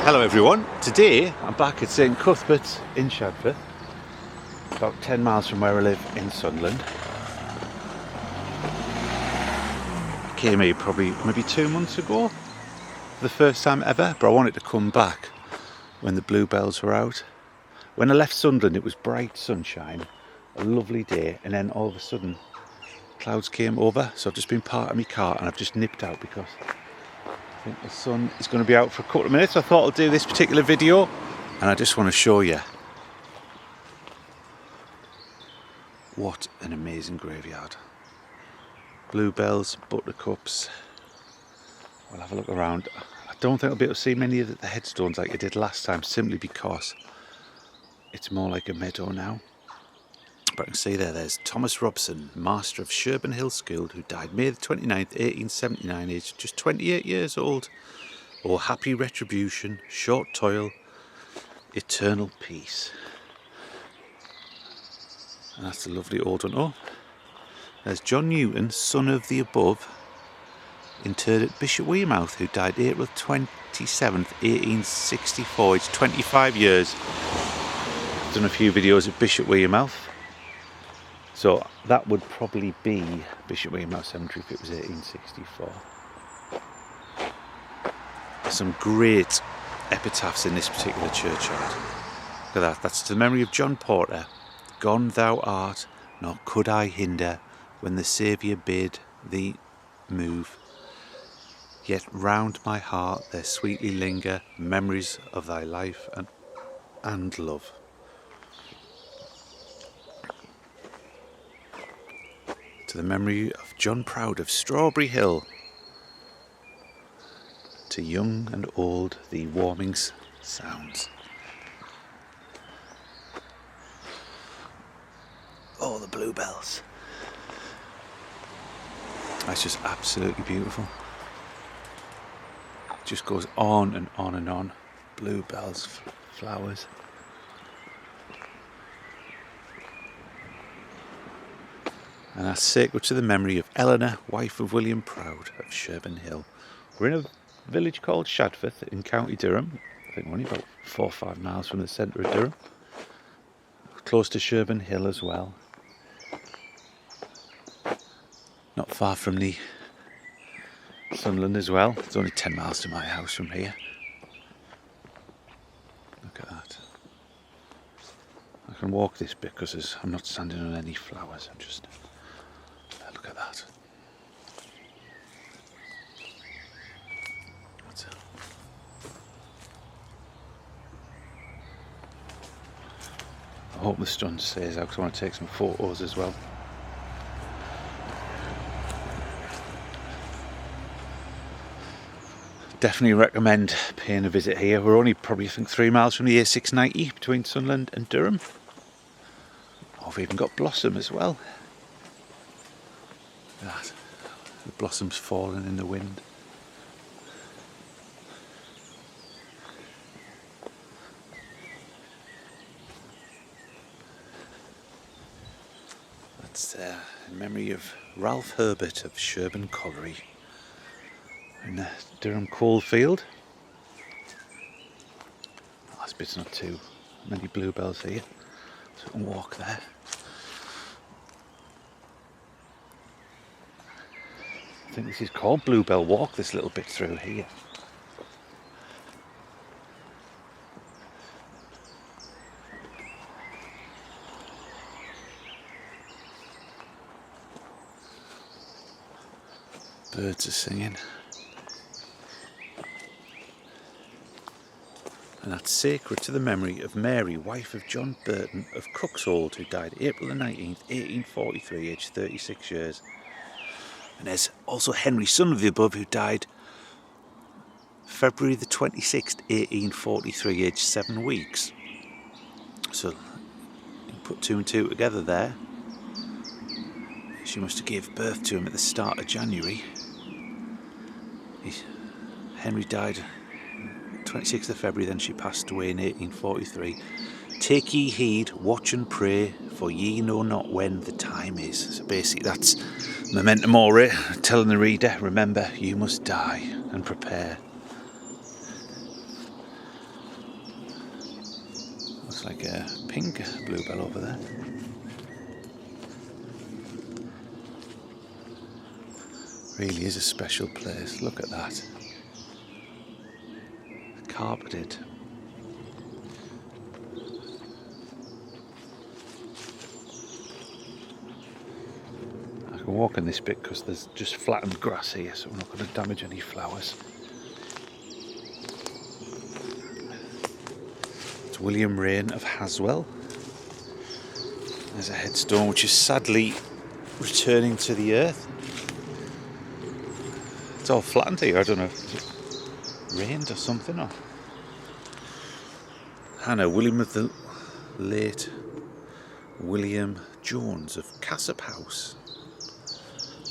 Hello everyone, today I'm back at St Cuthbert in Shadforth, about 10 miles from where I live in Sunderland. I came here probably maybe 2 months ago, for the first time ever, but I wanted to come back when the bluebells were out. When I left Sunderland it was bright sunshine, a lovely day, and then all of a sudden clouds came over, so I've just been parked in my car and I've just nipped out because I think the sun is going to be out for a couple of minutes. I thought I'll do this particular video and I just want to show you what an amazing graveyard. Bluebells, buttercups. We'll have a look around. I don't think I'll be able to see many of the headstones like I did last time, simply because it's more like a meadow now. But I can see there's Thomas Robson, Master of Sherburn Hill School, who died May the 29th, 1879, aged just 28 years old. Oh, happy retribution, short toil, eternal peace. And that's a lovely old one. Oh, there's John Newton, son of the above, interred at Bishop Wearmouth, who died April 27th, 1864, aged 25 years. I've done a few videos at Bishop Wearmouth. So that would probably be Bishop Wearmouth Cemetery if it was 1864. There's some great epitaphs in this particular churchyard. Look at that. That's to the memory of John Porter. Gone thou art, nor could I hinder, when the Saviour bade thee move. Yet round my heart there sweetly linger memories of thy life and love. To the memory of John Proud of Strawberry Hill. To young and old the warming sounds. Oh, the bluebells. That's just absolutely beautiful. It just goes on and on and on. Bluebells, flowers. And that's sacred to the memory of Eleanor, wife of William Proud of Sherburn Hill. We're in a village called Shadforth in County Durham. I think we're only about 4 or 5 miles from the centre of Durham. Close to Sherburn Hill as well. Not far from the Sunderland as well. It's only 10 miles to my house from here. Look at that. I can walk this bit because I'm not standing on any flowers. I'm just... Look at that. I hope the sun stays out because I want to take some photos as well. Definitely recommend paying a visit here. We're only probably, I think, 3 miles from the A690 between Sunderland and Durham. Oh, we've even got blossom as well. Look at that. The blossoms falling in the wind. That's in memory of Ralph Herbert of Sherburn Colliery in the Durham coalfield. Oh, this bit's not too many bluebells here, so I can walk there. I think this is called Bluebell Walk, this little bit through here. Birds are singing. And that's sacred to the memory of Mary, wife of John Burton of Cuxhold, who died April the 19th, 1843, aged 36 years. And there's also Henry, son of the above, who died February the 26th, 1843, aged 7 weeks. So you put 2 and 2 together there. She must have gave birth to him at the start of January. Henry died 26th of February, then she passed away in 1843. Take ye heed, watch and pray, for ye know not when the time is. So basically that's memento mori, telling the reader, remember, you must die and prepare. like a pink bluebell over there. Really is a special place. Look at that. Carpeted. I can walk in this bit because there's just flattened grass here, so I'm not going to damage any flowers. It's William Rain of Haswell. There's a headstone which is sadly returning to the earth. It's all flattened here. I don't know if it rained or something. Or Hannah, William of the late William Jones of Cassop House.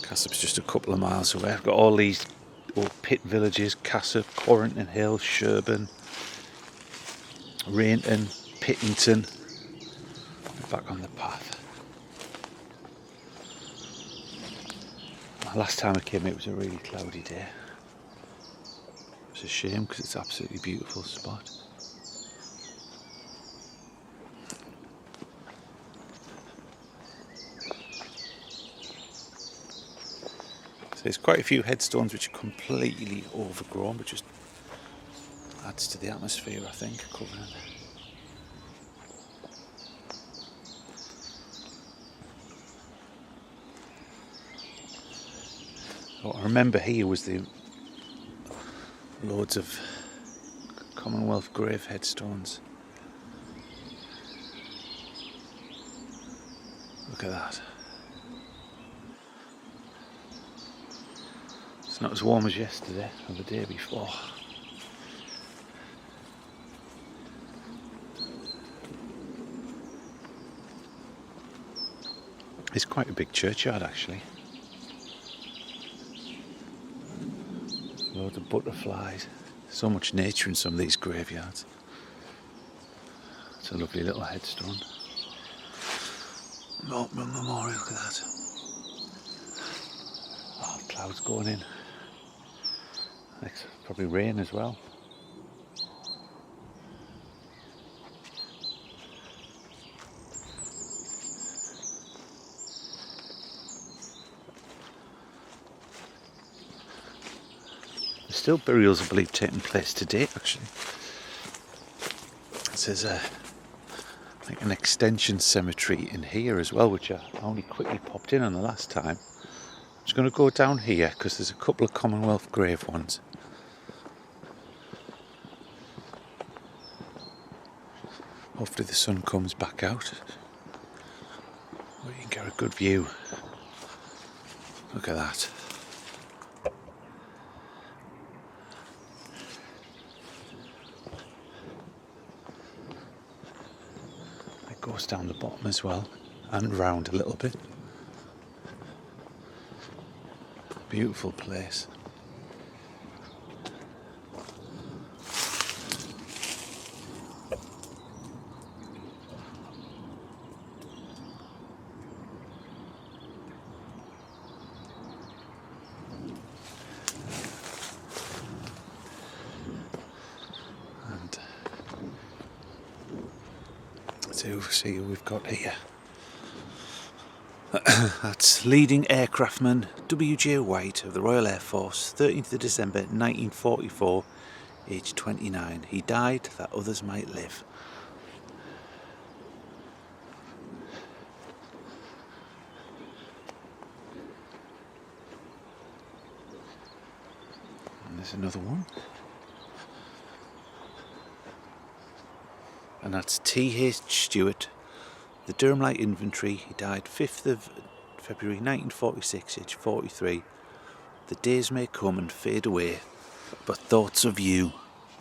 Cassop's just a couple of miles away. I've got all these old pit villages: Cassop, Corrington Hill, Sherburn, Rainton, Pittington. Back on the path. Last time I came it was a really cloudy day. It's a shame because it's an absolutely beautiful spot. So there's quite a few headstones which are completely overgrown, but just adds to the atmosphere, I think, covering it. What I remember here was the loads of Commonwealth grave headstones. Look at that. It's not as warm as yesterday or the day before. It's quite a big churchyard actually. Loads of butterflies. So much nature in some of these graveyards. It's a lovely little headstone. Mortman Memorial, look at that. Oh, clouds going in. It's probably rain as well. Still burials, I believe, taking place today, actually. There's I think an extension cemetery in here as well, which I only quickly popped in on the last time. I'm just going to go down here because there's a couple of Commonwealth grave ones. Hopefully the sun comes back out, we can get a good view. Look at that. Goes down the bottom as well and round a little bit. Beautiful place. To see who we've got here. That's leading aircraftman W.J. White of the Royal Air Force, 13th of December 1944, aged 29. He died that others might live. And there's another one. And that's T.H. Stewart, the Durham Light Infantry. He died 5th of February 1946, age 43. The days may come and fade away, but thoughts of you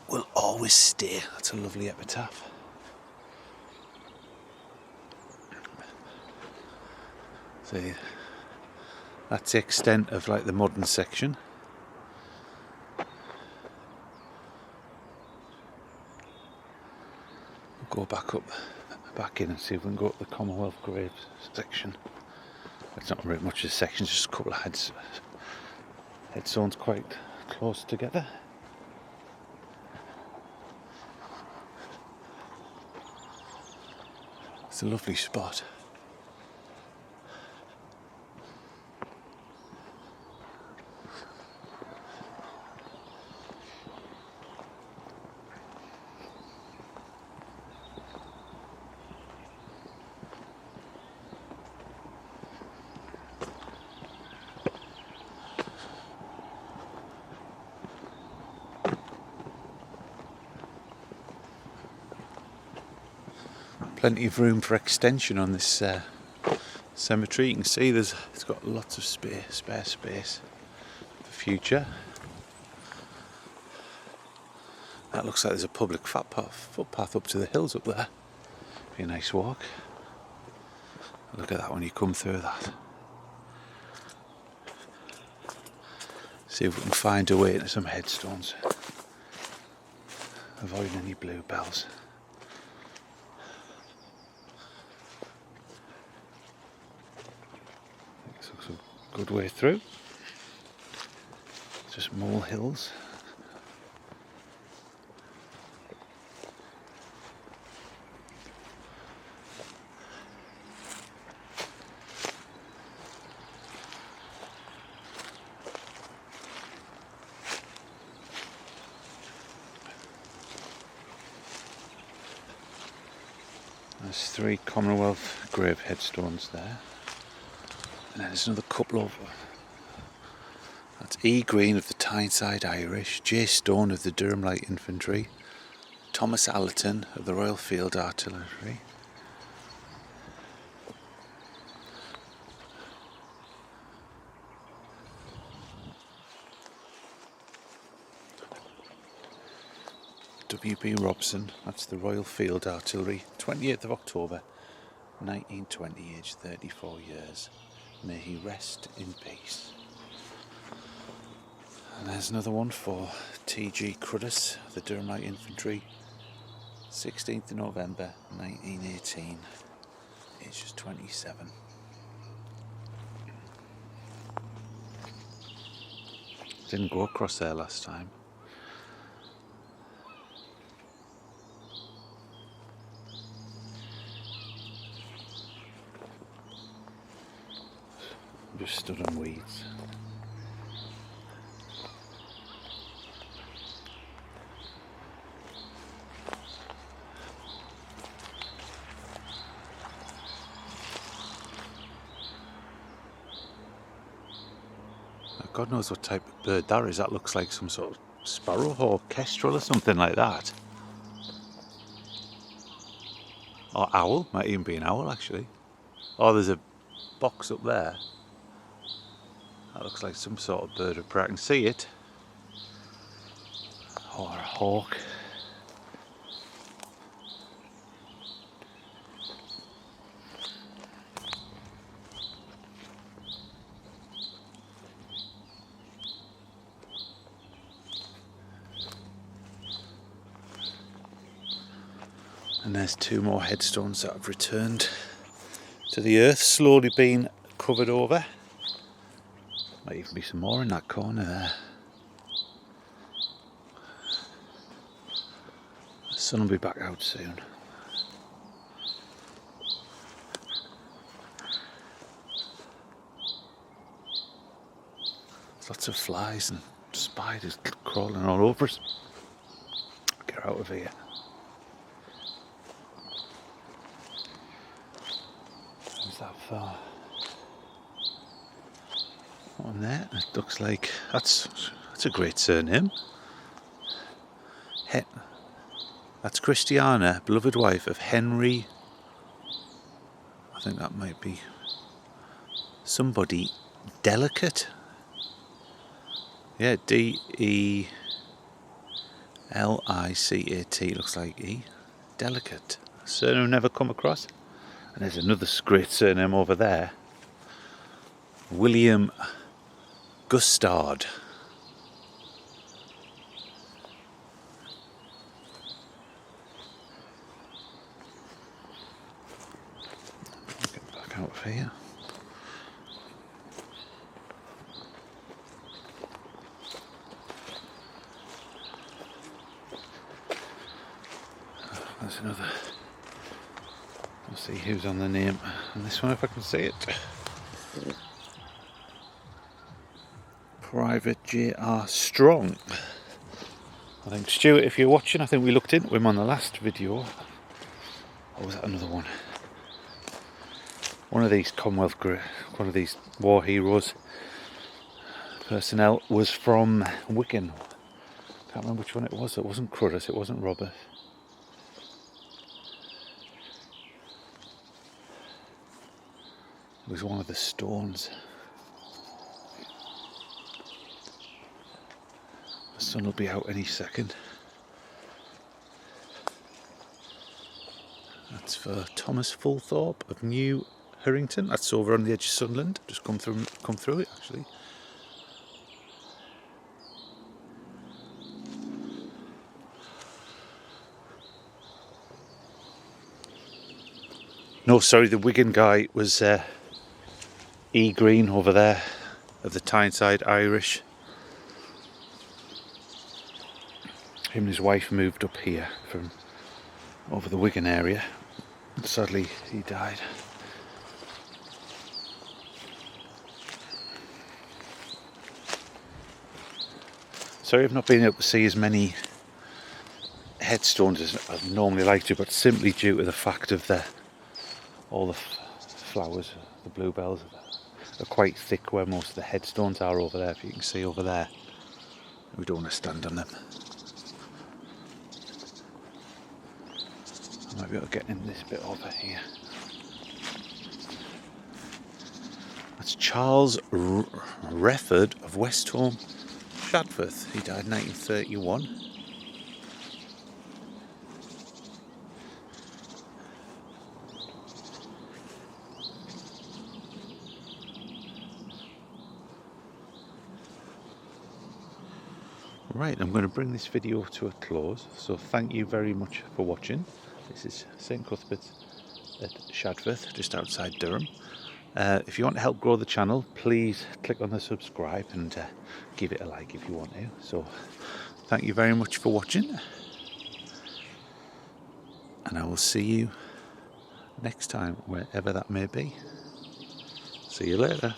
will always stay. That's a lovely epitaph. See, that's the extent of like the modern section. Go back in and see if we can go up the Commonwealth graves section. It's not very much of a section, just a couple of headstones quite close together. It's a lovely spot. Plenty of room for extension on this cemetery. You can see it's got lots of spare space for future. That looks like there's a public footpath up to the hills up there. Be a nice walk. Look at that when you come through that. See if we can find a way into some headstones. Avoid any bluebells. This looks a good way through. Just more hills. There's 3 Commonwealth grave headstones there. And then there's another couple of... That's E. Green of the Tyneside Irish, J. Stone of the Durham Light Infantry, Thomas Allerton of the Royal Field Artillery, W.B. Robson, that's the Royal Field Artillery, 28th of October 1920, aged 34 years. May he rest in peace. And there's another one for T.G. Cruddas, the Durham Light Infantry, 16th of November 1918, aged 27. Didn't go across there last time. Just stood on weeds. God knows what type of bird that is. That looks like some sort of sparrowhawk, kestrel or something like that. Or owl, might even be an owl actually. Oh, there's a box up there. That looks like some sort of bird of prey. I can see it. Or a hawk. And there's 2 more headstones that have returned to the earth, slowly being covered over. Might even be some more in that corner there. The sun will be back out soon. There's lots of flies and spiders crawling all over us. Get out of here. Who's that far? On there, it looks like that's a great surname. That's Christiana, beloved wife of Henry. I think that might be somebody delicate. Yeah, Delicate. Looks like E. Delicate. Surname never come across. And there's another great surname over there. William Gustard. Get back out of here. There's another We'll see who's on the name on this one if I can see it. Private J.R. Strong. I think Stuart, if you're watching, I think we looked into him on the last video. Or was that another one? One of these one of these war heroes personnel was from Wigan. Can't remember which one it was. It wasn't Cruddas, it wasn't Robert. It was one of the stones. The sun will be out any second. That's for Thomas Fullthorpe of New Harrington. That's over on the edge of Sunderland. Just come through it actually. No, sorry, the Wigan guy was E. Green over there of the Tyneside Irish. Him and his wife moved up here from over the Wigan area. Sadly, he died. Sorry, I've not been able to see as many headstones as I'd normally like to, but simply due to the fact of all the flowers, the bluebells are quite thick where most of the headstones are over there. If you can see over there, we don't want to stand on them. I might be able to get in this bit over here. That's Charles Refford of Westholme, Shadforth. He died in 1931. Right, I'm going to bring this video to a close, so thank you very much for watching. This is St Cuthbert at Shadforth, just outside Durham. If you want to help grow the channel, please click on the subscribe and give it a like if you want to. So thank you very much for watching, and I will see you next time, wherever that may be. See you later.